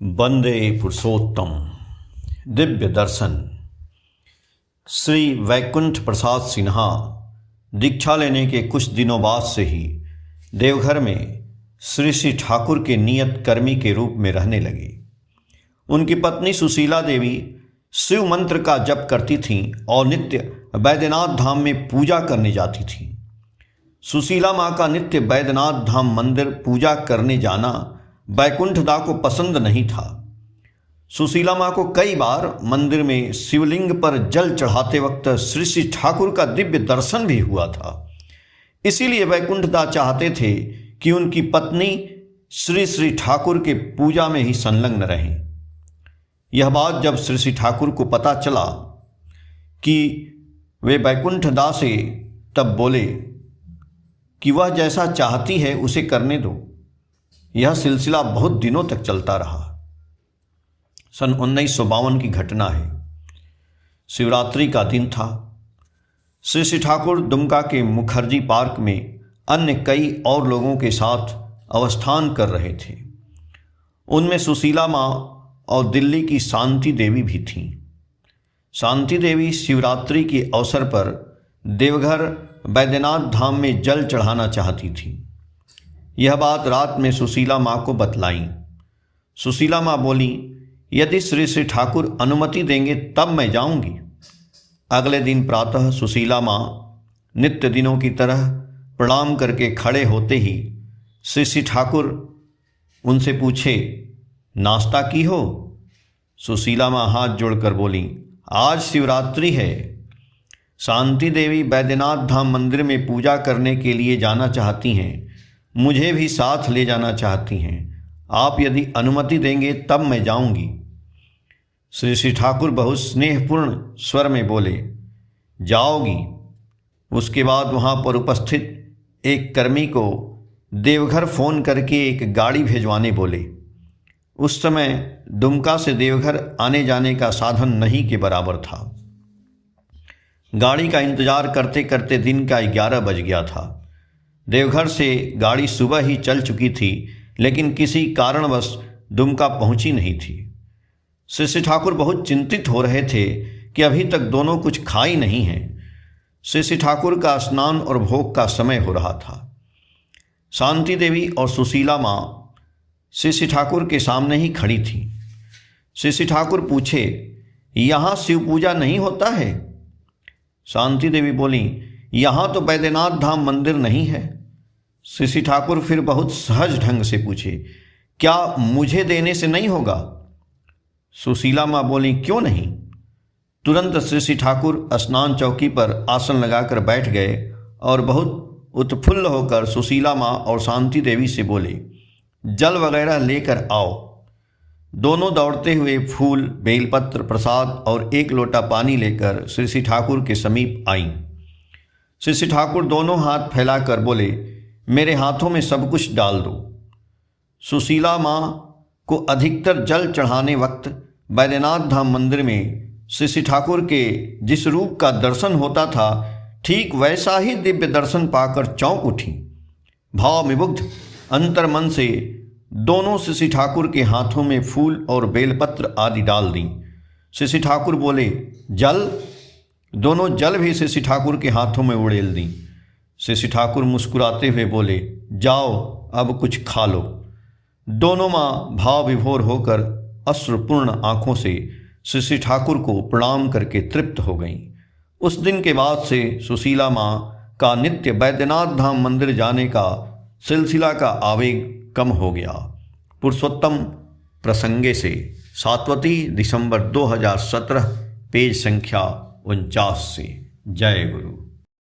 वंदे पुरुषोत्तम दिव्य दर्शन। श्री वैकुंठ प्रसाद सिन्हा दीक्षा लेने के कुछ दिनों बाद से ही देवघर में श्री ठाकुर के नियत कर्मी के रूप में रहने लगे। उनकी पत्नी सुशीला देवी शिव मंत्र का जप करती थीं और नित्य बैद्यनाथ धाम में पूजा करने जाती थीं। सुशीला माँ का नित्य बैद्यनाथ धाम मंदिर पूजा करने जाना वैकुंठदा को पसंद नहीं था। सुशीला माँ को कई बार मंदिर में शिवलिंग पर जल चढ़ाते वक्त श्री ठाकुर का दिव्य दर्शन भी हुआ था। इसीलिए वैकुंठदा चाहते थे कि उनकी पत्नी श्री ठाकुर के पूजा में ही संलग्न रहें। यह बात जब श्री ठाकुर को पता चला कि वे वैकुंठदा से, तब बोले कि वह जैसा चाहती है उसे करने दो। यह सिलसिला बहुत दिनों तक चलता रहा। सन 1952 की घटना है। शिवरात्रि का दिन था। श्री ठाकुर दुमका के मुखर्जी पार्क में अन्य कई और लोगों के साथ अवस्थान कर रहे थे। उनमें सुशीला माँ और दिल्ली की शांति देवी भी थीं। शांति देवी शिवरात्रि के अवसर पर देवघर बैद्यनाथ धाम में जल चढ़ाना चाहती थी। यह बात रात में सुशीला माँ को बतलाई। सुशीला माँ बोली, यदि श्री ठाकुर अनुमति देंगे तब मैं जाऊंगी। अगले दिन प्रातः सुशीला माँ नित्य दिनों की तरह प्रणाम करके खड़े होते ही श्री ठाकुर उनसे पूछे, नाश्ता की हो? सुशीला माँ हाथ जोड़कर बोली, आज शिवरात्रि है। शांति देवी बैद्यनाथ धाम मंदिर में पूजा करने के लिए जाना चाहती हैं। मुझे भी साथ ले जाना चाहती हैं। आप यदि अनुमति देंगे तब मैं जाऊंगी। श्री ठाकुर बहुत स्नेहपूर्ण स्वर में बोले, जाओगी। उसके बाद वहाँ पर उपस्थित एक कर्मी को देवघर फ़ोन करके एक गाड़ी भेजवाने बोले। उस समय दुमका से देवघर आने जाने का साधन नहीं के बराबर था। गाड़ी का इंतज़ार करते करते दिन का 11 बज गया था। देवघर से गाड़ी सुबह ही चल चुकी थी, लेकिन किसी कारणवश दुमका पहुंची नहीं थी। श्री ठाकुर बहुत चिंतित हो रहे थे कि अभी तक दोनों कुछ खाई नहीं हैं। श्री ठाकुर का स्नान और भोग का समय हो रहा था। शांति देवी और सुशीला माँ श्री ठाकुर के सामने ही खड़ी थी। श्री ठाकुर पूछे, यहाँ शिव पूजा नहीं होता है? शांति देवी बोली, यहाँ तो बैद्यनाथ धाम मंदिर नहीं है। श्री ठाकुर फिर बहुत सहज ढंग से पूछे, क्या मुझे देने से नहीं होगा? सुशीला माँ बोली, क्यों नहीं? तुरंत श्री ठाकुर स्नान चौकी पर आसन लगाकर बैठ गए और बहुत उत्फुल्ल होकर सुशीला माँ और शांति देवी से बोले, जल वगैरह लेकर आओ। दोनों दौड़ते हुए फूल, बेलपत्र, प्रसाद और एक लोटा पानी लेकर श्री ठाकुर के समीप आईं। श्री ठाकुर दोनों हाथ फैलाकर बोले, मेरे हाथों में सब कुछ डाल दो। सुशीला माँ को अधिकतर जल चढ़ाने वक्त बैद्यनाथ धाम मंदिर में श्री ठाकुर के जिस रूप का दर्शन होता था, ठीक वैसा ही दिव्य दर्शन पाकर चौंक उठी। भाव विमुग्ध अंतर मन से दोनों श्री ठाकुर के हाथों में फूल और बेलपत्र आदि डाल दी। श्री ठाकुर बोले, जल? दोनों जल भी श्री ठाकुर के हाथों में उड़ेल दी। श्री ठाकुर मुस्कुराते हुए बोले, जाओ अब कुछ खा लो। दोनों माँ भाव विभोर होकर अश्रुपूर्ण आँखों से श्री ठाकुर को प्रणाम करके तृप्त हो गईं। उस दिन के बाद से सुशीला माँ का नित्य बैद्यनाथ धाम मंदिर जाने का सिलसिला का आवेग कम हो गया। पुरुषोत्तम प्रसंगे से, सातवती, दिसंबर 2017, पेज संख्या 49 से। जय गुरु।